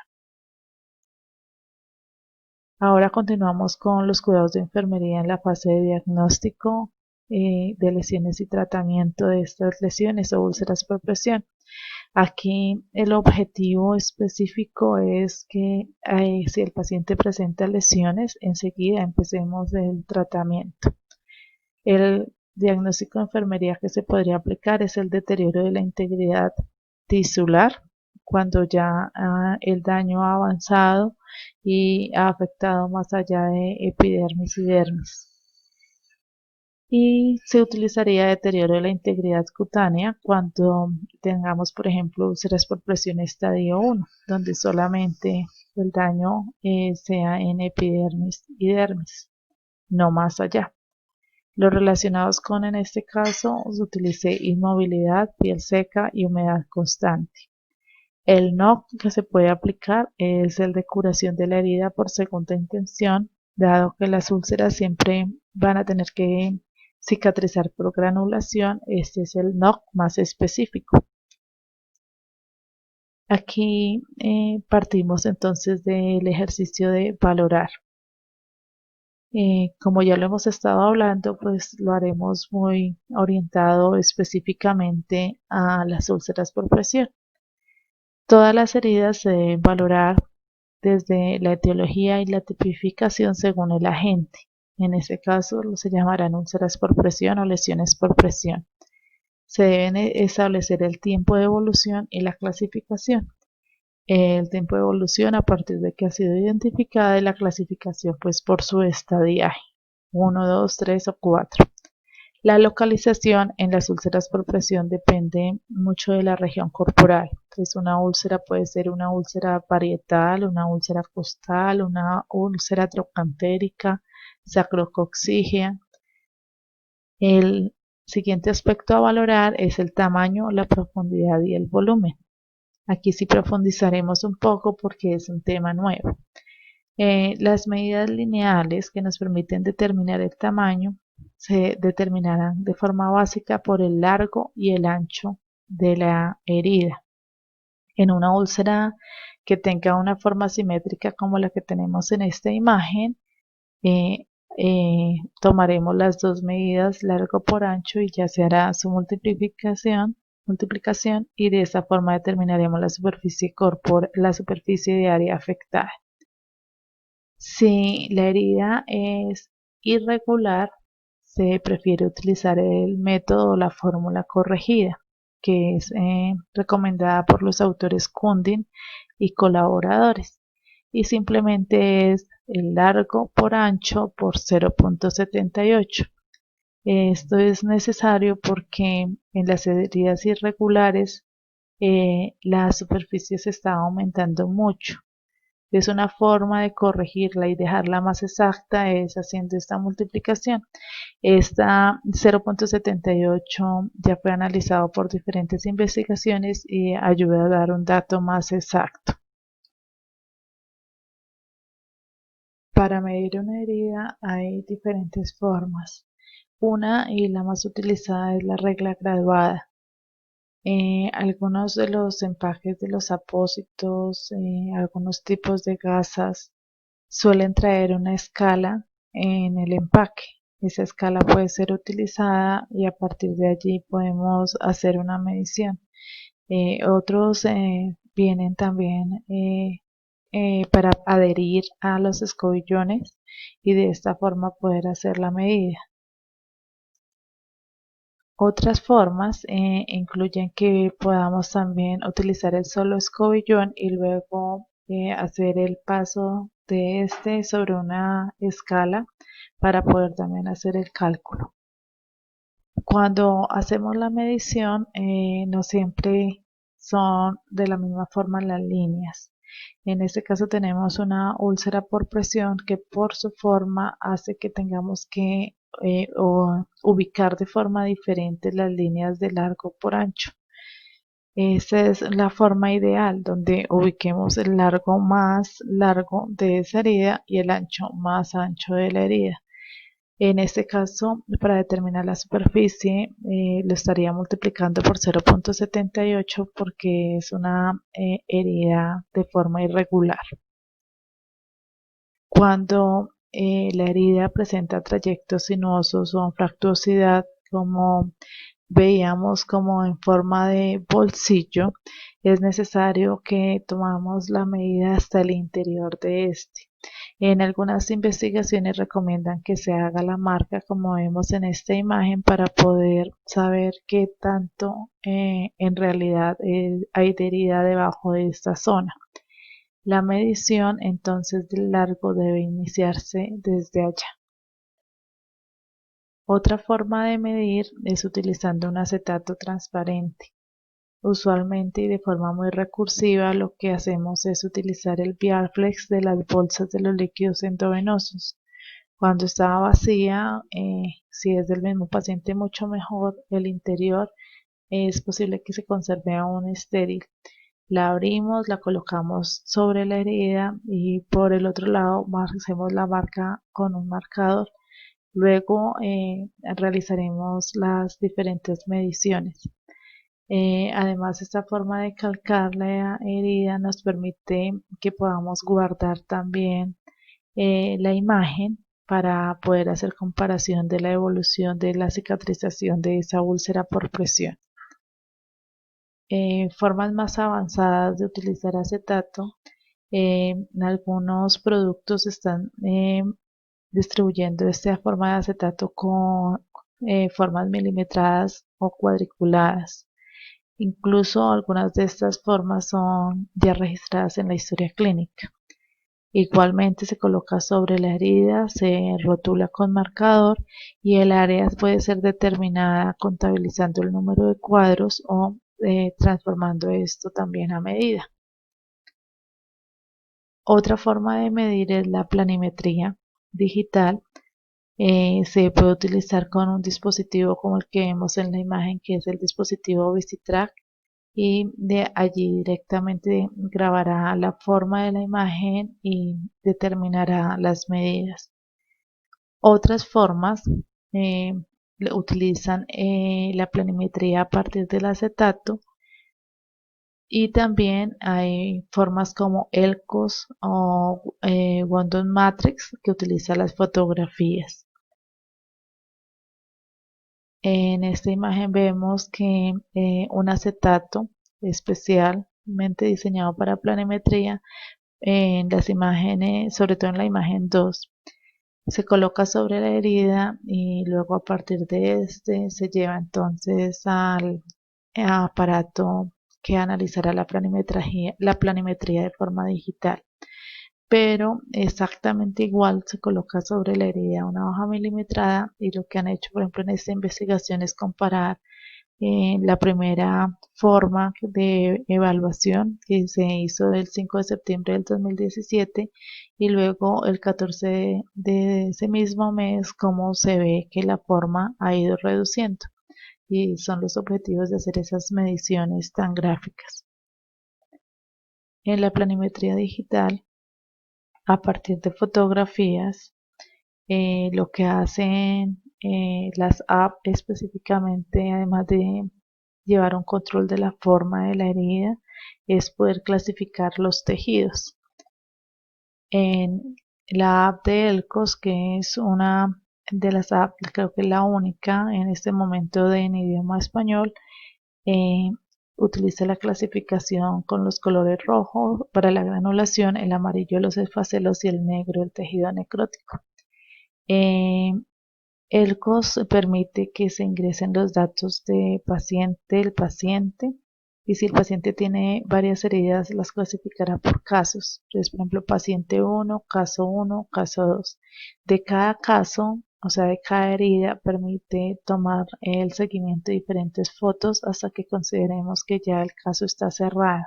Speaker 1: Ahora continuamos con los cuidados de enfermería en la fase de diagnóstico de lesiones y tratamiento de estas lesiones o úlceras por presión. Aquí el objetivo específico es que si el paciente presenta lesiones, enseguida empecemos el tratamiento. El diagnóstico de enfermería que se podría aplicar es el deterioro de la integridad tisular, cuando ya el daño ha avanzado y ha afectado más allá de epidermis y dermis. Y se utilizaría deterioro de la integridad cutánea cuando tengamos, por ejemplo, úlceras por presión estadio 1, donde solamente el daño sea en epidermis y dermis, no más allá. Los relacionados con, en este caso, se utilice inmovilidad, piel seca y humedad constante. El NOC que se puede aplicar es el de curación de la herida por segunda intención, dado que las úlceras siempre van a tener que cicatrizar por granulación. Este es el NOC más específico. Aquí partimos entonces del ejercicio de valorar. Como ya lo hemos estado hablando, pues lo haremos muy orientado específicamente a las úlceras por presión. Todas las heridas se deben valorar desde la etiología y la tipificación según el agente. En este caso se llamarán úlceras por presión o lesiones por presión. Se deben establecer el tiempo de evolución y la clasificación. El tiempo de evolución a partir de que ha sido identificada y la clasificación pues por su estadiaje, 1, 2, 3 o 4. La localización en las úlceras por presión depende mucho de la región corporal. Entonces, una úlcera puede ser una úlcera parietal, una úlcera costal, una úlcera trocantérica, sacrococcígea. El siguiente aspecto a valorar es el tamaño, la profundidad y el volumen. Aquí sí profundizaremos un poco porque es un tema nuevo. Las medidas lineales que nos permiten determinar el tamaño se determinarán de forma básica por el largo y el ancho de la herida. En una úlcera que tenga una forma simétrica como la que tenemos en esta imagen, eh, tomaremos las dos medidas largo por ancho y ya se hará su multiplicación y de esta forma determinaremos la superficie de área afectada. Si la herida es irregular, se prefiere utilizar el método o la fórmula corregida, que es recomendada por los autores Kundin y colaboradores, y simplemente es el largo por ancho por 0.78. Esto es necesario porque en las heridas irregulares la superficie se está aumentando mucho. Es una forma de corregirla y dejarla más exacta es haciendo esta multiplicación. Esta 0.78 ya fue analizado por diferentes investigaciones y ayuda a dar un dato más exacto. Para medir una herida hay diferentes formas. Una y la más utilizada es la regla graduada. Algunos de los empaques de los apósitos, algunos tipos de gasas suelen traer una escala en el empaque. Esa escala puede ser utilizada y a partir de allí podemos hacer una medición. Otros vienen también para adherir a los escobillones y de esta forma poder hacer la medida. Otras formas incluyen que podamos también utilizar el solo escobillón y luego hacer el paso de este sobre una escala para poder también hacer el cálculo. Cuando hacemos la medición, no siempre son de la misma forma las líneas. En este caso tenemos una úlcera por presión que por su forma hace que tengamos que ubicar de forma diferente las líneas de largo por ancho. Esa es la forma ideal donde ubiquemos el largo más largo de esa herida y el ancho más ancho de la herida. En este caso, para determinar la superficie, lo estaría multiplicando por 0.78 porque es una herida de forma irregular. Cuando la herida presenta trayectos sinuosos o anfractuosidad, como veíamos como en forma de bolsillo, es necesario que tomamos la medida hasta el interior de este. En algunas investigaciones recomiendan que se haga la marca como vemos en esta imagen para poder saber qué tanto en realidad hay de herida debajo de esta zona. La medición entonces del largo debe iniciarse desde allá. Otra forma de medir es utilizando un acetato transparente. Usualmente y de forma muy recursiva lo que hacemos es utilizar el Biaflex de las bolsas de los líquidos endovenosos. Cuando está vacía, si es del mismo paciente mucho mejor, el interior es posible que se conserve aún estéril. La abrimos, la colocamos sobre la herida y por el otro lado hacemos la marca con un marcador. Luego realizaremos las diferentes mediciones. Además, esta forma de calcar la herida nos permite que podamos guardar también la imagen para poder hacer comparación de la evolución de la cicatrización de esa úlcera por presión. Formas más avanzadas de utilizar acetato. Algunos productos están distribuyendo esta forma de acetato con formas milimetradas o cuadriculadas. Incluso algunas de estas formas son ya registradas en la historia clínica. Igualmente se coloca sobre la herida, se rotula con marcador y el área puede ser determinada contabilizando el número de cuadros o transformando esto también a medida. Otra forma de medir es la planimetría digital. Se puede utilizar con un dispositivo como el que vemos en la imagen, que es el dispositivo VisiTrack. y de allí directamente grabará la forma de la imagen y determinará las medidas. Otras formas eh, utilizan la planimetría a partir del acetato, y también hay formas como ELCOS o Wondon Matrix que utiliza las fotografías. En esta imagen vemos que un acetato especialmente diseñado para planimetría, en las imágenes, sobre todo en la imagen 2, se coloca sobre la herida y luego a partir de este se lleva entonces al aparato que analizará la planimetría de forma digital. Pero exactamente igual se coloca sobre la herida una hoja milimetrada, y lo que han hecho, por ejemplo, en esta investigación es comparar la primera forma de evaluación que se hizo el 5 de septiembre del 2017 y luego el 14 de ese mismo mes, cómo se ve que la forma ha ido reduciendo, y son los objetivos de hacer esas mediciones tan gráficas. En la planimetría digital, a partir de fotografías, lo que hacen las apps específicamente, además de llevar un control de la forma de la herida, es poder clasificar los tejidos. En la app de Elcos, que es una de las apps, creo que es la única en este momento en idioma español, eh, utiliza la clasificación con los colores rojos para la granulación, el amarillo los esfacelos y el negro el tejido necrótico. El COS permite que se ingresen los datos del paciente, y si el paciente tiene varias heridas, las clasificará por casos. Entonces, por ejemplo, paciente 1, caso 2. De cada caso, o sea, de cada herida, permite tomar el seguimiento de diferentes fotos hasta que consideremos que ya el caso está cerrado.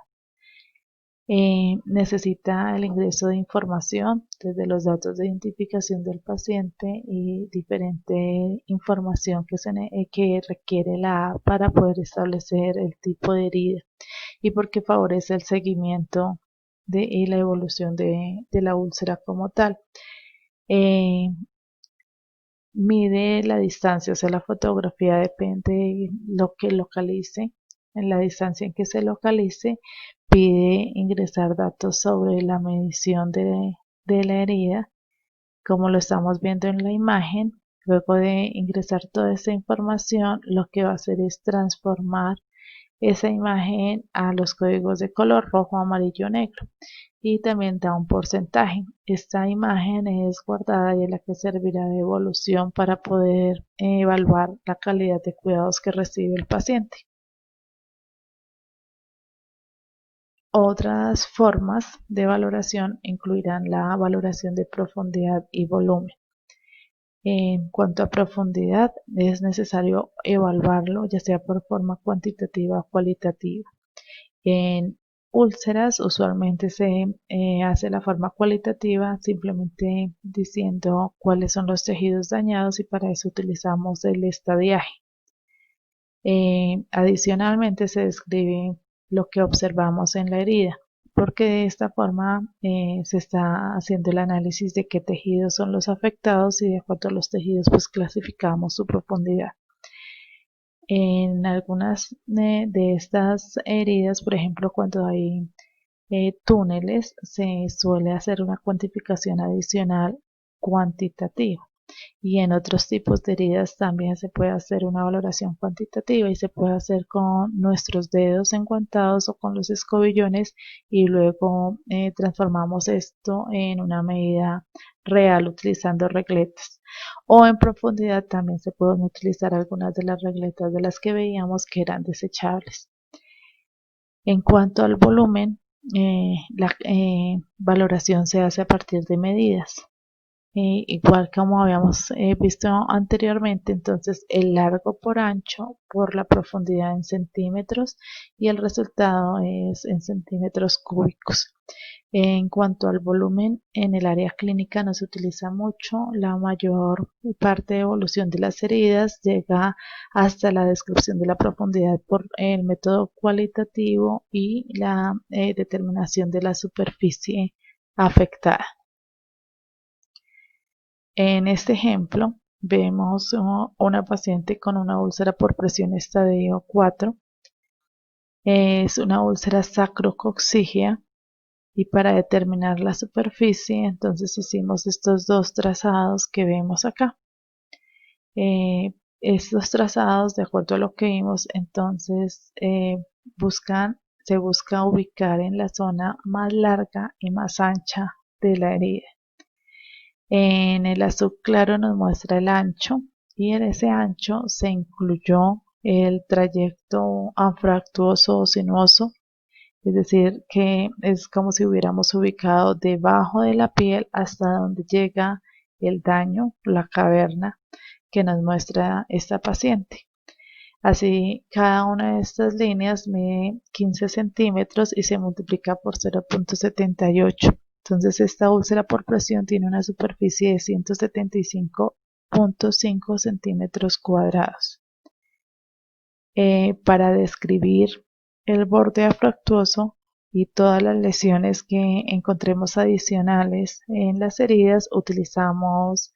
Speaker 1: Necesita el ingreso de información desde los datos de identificación del paciente y diferente información que requiere la app para poder establecer el tipo de herida, y porque favorece el seguimiento y la evolución de la úlcera como tal. Eh, Mide la distancia, o sea, la fotografía depende de lo que localice, en la distancia en que se localice, pide ingresar datos sobre la medición de la herida, como lo estamos viendo en la imagen. Luego de ingresar toda esa información, lo que va a hacer es transformar esa imagen a los códigos de color rojo, amarillo, negro, y también da un porcentaje. Esta imagen es guardada y es la que servirá de evolución para poder evaluar la calidad de cuidados que recibe el paciente. Otras formas de valoración incluirán la valoración de profundidad y volumen. En cuanto a profundidad, es necesario evaluarlo ya sea por forma cuantitativa o cualitativa. En úlceras usualmente se hace la forma cualitativa, simplemente diciendo cuáles son los tejidos dañados, y para eso utilizamos el estadiaje. Adicionalmente se describe lo que observamos en la herida, porque de esta forma se está haciendo el análisis de qué tejidos son los afectados, y de acuerdo a los tejidos pues clasificamos su profundidad. En algunas de estas heridas, por ejemplo, cuando hay túneles, se suele hacer una cuantificación adicional cuantitativa, y en otros tipos de heridas también se puede hacer una valoración cuantitativa, y se puede hacer con nuestros dedos enguantados o con los escobillones, y luego transformamos esto en una medida real utilizando regletas, o en profundidad también se pueden utilizar algunas de las regletas de las que veíamos que eran desechables. En cuanto al volumen, la valoración se hace a partir de medidas. igual como habíamos visto anteriormente, entonces el largo por ancho por la profundidad en centímetros y el resultado es en centímetros cúbicos. En cuanto al volumen, en el área clínica no se utiliza mucho, la mayor parte de evolución de las heridas llega hasta la descripción de la profundidad por el método cualitativo y la determinación de la superficie afectada. En este ejemplo vemos una paciente con una úlcera por presión estadio 4. Es una úlcera sacrococcígea y para determinar la superficie entonces hicimos estos dos trazados que vemos acá. Estos trazados, de acuerdo a lo que vimos, entonces se busca ubicar en la zona más larga y más ancha de la herida. En el azul claro nos muestra el ancho y en ese ancho se incluyó el trayecto anfractuoso o sinuoso, es decir, que es como si hubiéramos ubicado debajo de la piel hasta donde llega el daño, la caverna que nos muestra esta paciente. Así, cada una de estas líneas mide 15 centímetros y se multiplica por 0.78. Entonces, esta úlcera por presión tiene una superficie de 175.5 centímetros cuadrados. Para describir el borde afractuoso y todas las lesiones que encontremos adicionales en las heridas, utilizamos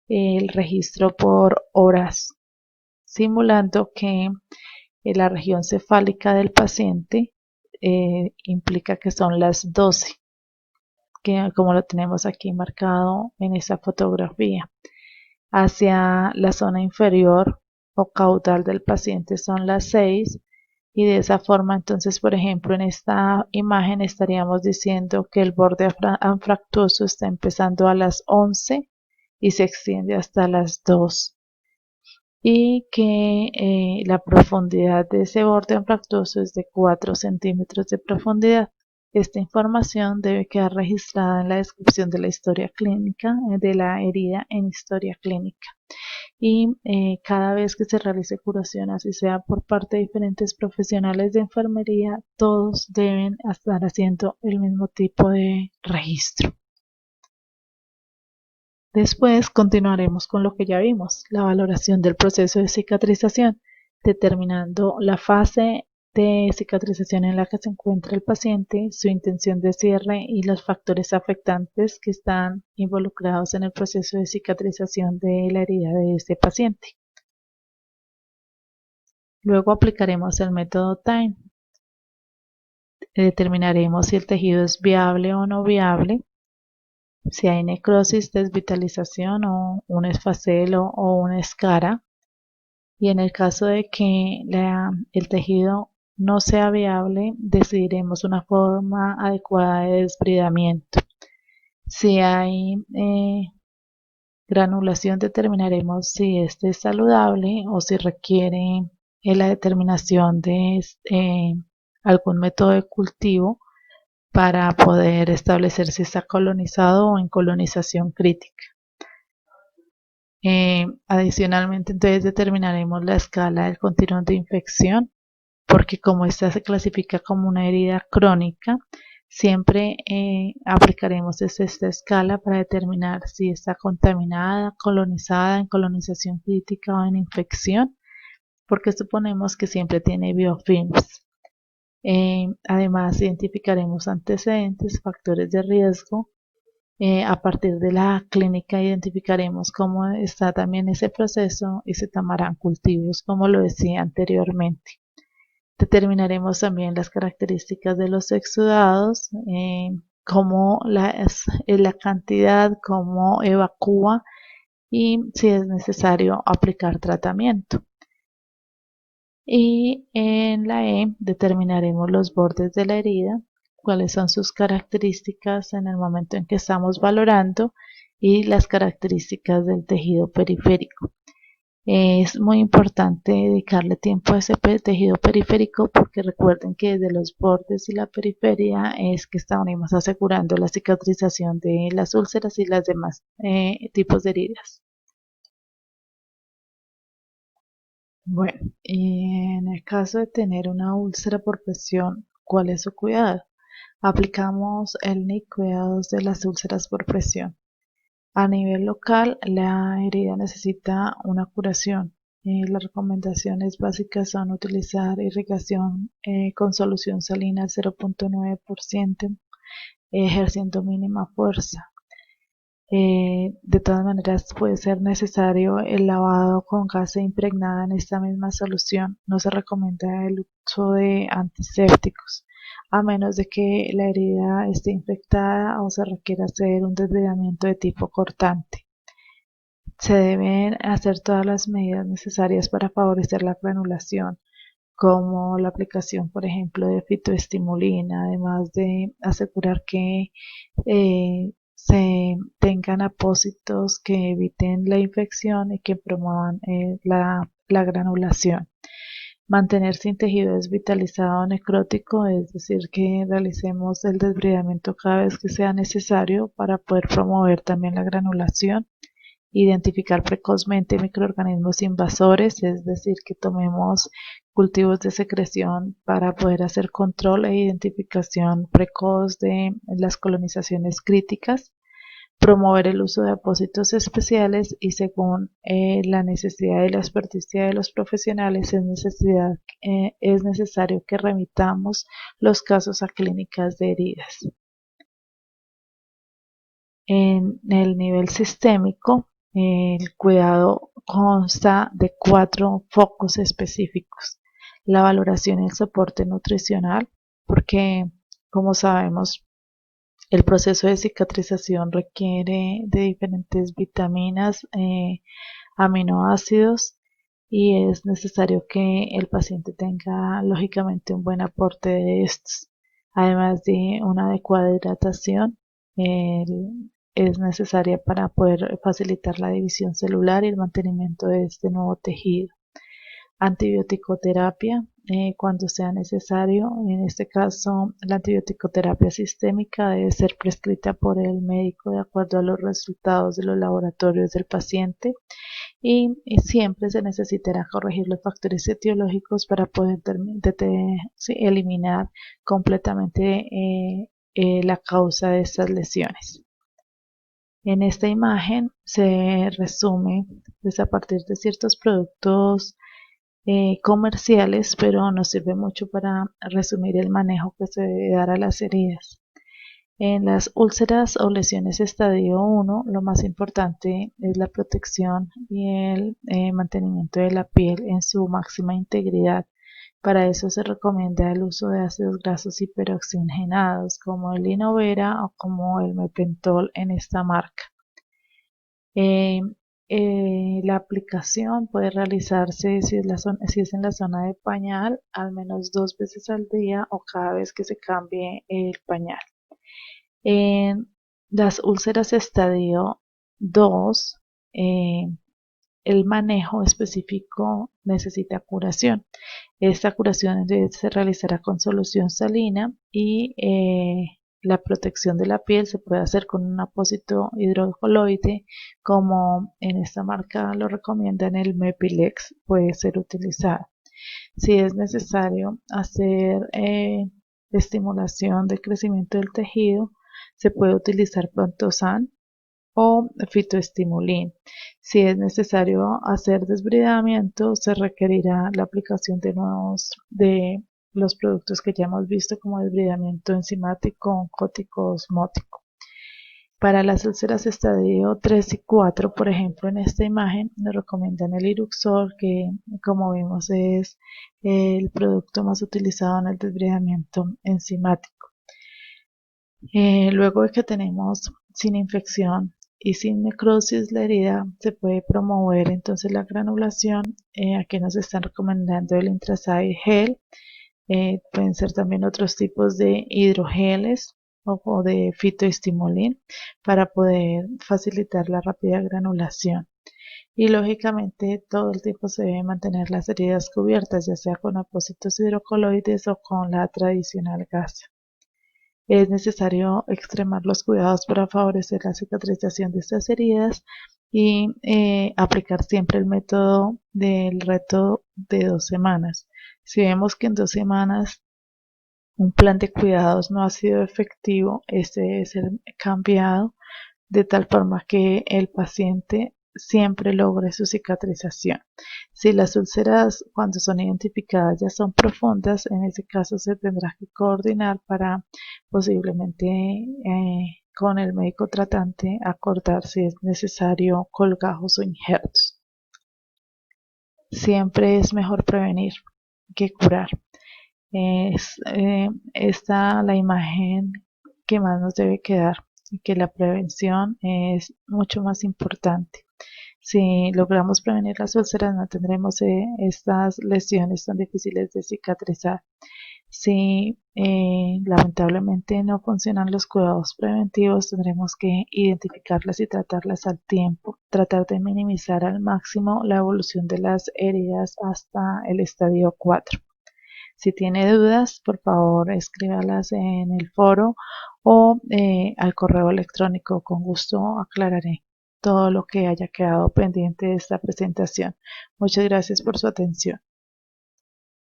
Speaker 1: el registro por horas, simulando que la región cefálica del paciente implica que son las 12, que como lo tenemos aquí marcado en esa fotografía. Hacia la zona inferior o caudal del paciente son las 6 y de esa forma entonces, por ejemplo, en esta imagen estaríamos diciendo que el borde anfractuoso está empezando a las 11 y se extiende hasta las 2 y que la profundidad de ese borde anfractuoso es de 4 centímetros de profundidad. Esta información debe quedar registrada en la descripción de la historia clínica de la herida en historia clínica. Y cada vez que se realice curación, así sea por parte de diferentes profesionales de enfermería, todos deben estar haciendo el mismo tipo de registro. Después continuaremos con lo que ya vimos, la valoración del proceso de cicatrización, determinando la fase de cicatrización en la que se encuentra el paciente, su intención de cierre y los factores afectantes que están involucrados en el proceso de cicatrización de la herida de este paciente. Luego aplicaremos el método TIME. Determinaremos si el tejido es viable o no viable, si hay necrosis, desvitalización o un esfacelo o una escara. Y en el caso de que el tejido no sea viable, decidiremos una forma adecuada de desbridamiento. Si hay granulación, determinaremos si este es saludable o si requiere la determinación de algún método de cultivo para poder establecer si está colonizado o en colonización crítica. Adicionalmente, entonces determinaremos la escala del continuum de infección, porque como esta se clasifica como una herida crónica, siempre aplicaremos esta escala para determinar si está contaminada, colonizada, en colonización crítica o en infección, porque suponemos que siempre tiene biofilms. Además, identificaremos antecedentes, factores de riesgo. A partir de la clínica identificaremos cómo está también ese proceso y se tomarán cultivos, como lo decía anteriormente. Determinaremos también las características de los exudados, como la cantidad, cómo evacúa y si es necesario aplicar tratamiento. Y en la E determinaremos los bordes de la herida, cuáles son sus características en el momento en que estamos valorando y las características del tejido periférico. Es muy importante dedicarle tiempo a ese tejido periférico porque recuerden que desde los bordes y la periferia es que estamos asegurando la cicatrización de las úlceras y las demás tipos de heridas. Bueno, y en el caso de tener una úlcera por presión, ¿cuál es su cuidado? Aplicamos el NIC Cuidados de las úlceras por presión. A nivel local, la herida necesita una curación. Las recomendaciones básicas son utilizar irrigación con solución salina al 0.9%, ejerciendo mínima fuerza. De todas maneras, puede ser necesario el lavado con gasa impregnada en esta misma solución. No se recomienda el uso de antisépticos, a menos de que la herida esté infectada o se requiera hacer un desbridamiento de tipo cortante. Se deben hacer todas las medidas necesarias para favorecer la granulación, como la aplicación, por ejemplo, de fitoestimulina, además de asegurar que se tengan apósitos que eviten la infección y que promuevan la granulación. Mantener sin tejido desvitalizado o necrótico, es decir, que realicemos el desbridamiento cada vez que sea necesario para poder promover también la granulación. Identificar precozmente microorganismos invasores, es decir, que tomemos cultivos de secreción para poder hacer control e identificación precoz de las colonizaciones críticas. Promover el uso de apósitos especiales y según la necesidad y la experticia de los profesionales es necesario que remitamos los casos a clínicas de heridas. En el nivel sistémico, el cuidado consta de 4 focos específicos. La valoración y el soporte nutricional, porque como sabemos, el proceso de cicatrización requiere de diferentes vitaminas, aminoácidos, y es necesario que el paciente tenga lógicamente un buen aporte de estos. Además de una adecuada hidratación, es necesaria para poder facilitar la división celular y el mantenimiento de este nuevo tejido. Antibiótico-terapia cuando sea necesario. En este caso, la antibiótico-terapia sistémica debe ser prescrita por el médico de acuerdo a los resultados de los laboratorios del paciente y siempre se necesitará corregir los factores etiológicos para poder eliminar completamente la causa de estas lesiones. En esta imagen se resume a partir de ciertos productos comerciales, pero nos sirve mucho para resumir el manejo que se debe dar a las heridas. En las úlceras o lesiones estadio 1, lo más importante es la protección y el mantenimiento de la piel en su máxima integridad. Para eso se recomienda el uso de ácidos grasos hiperoxigenados como el Inovera o como el Mepentol en esta marca. La aplicación puede realizarse si es en la zona de pañal al menos 2 veces al día o cada vez que se cambie el pañal. En las úlceras estadio 2, el manejo específico necesita curación. Esta curación se realizará con solución salina y la protección de la piel se puede hacer con un apósito hidrocoloide, como en esta marca lo recomiendan, el Mepilex puede ser utilizado. Si es necesario hacer estimulación de crecimiento del tejido, se puede utilizar Prontosan o fitoestimulín. Si es necesario hacer desbridamiento, se requerirá la aplicación de los productos que ya hemos visto como desbridamiento enzimático, oncótico, osmótico. Para las úlceras estadio 3 y 4, por ejemplo, en esta imagen nos recomiendan el Iruxol, que como vimos es el producto más utilizado en el desbridamiento enzimático. Luego de que tenemos sin infección y sin necrosis la herida, se puede promover entonces la granulación. Aquí nos están recomendando el Intraside Gel. Pueden ser también otros tipos de hidrogeles o de fitoestimulín para poder facilitar la rápida granulación. y lógicamente todo el tiempo se debe mantener las heridas cubiertas, ya sea con apósitos hidrocoloides o con la tradicional gasa. Es necesario extremar los cuidados para favorecer la cicatrización de estas heridas y aplicar siempre el método del reto de 2 semanas. Si vemos que en 2 semanas un plan de cuidados no ha sido efectivo, este debe ser cambiado de tal forma que el paciente siempre logre su cicatrización. Si las úlceras cuando son identificadas ya son profundas, en ese caso se tendrá que coordinar para posiblemente con el médico tratante acordar si es necesario colgajos o injertos. Siempre es mejor prevenir que curar. Es esta la imagen que más nos debe quedar y que la prevención es mucho más importante. Si logramos prevenir las úlceras no tendremos estas lesiones tan difíciles de cicatrizar. Si lamentablemente no funcionan los cuidados preventivos, tendremos que identificarlas y tratarlas al tiempo, tratar de minimizar al máximo la evolución de las heridas hasta el estadio 4. Si tiene dudas, por favor escríbalas en el foro o al correo electrónico. Con gusto aclararé todo lo que haya quedado pendiente de esta presentación. Muchas gracias por su atención.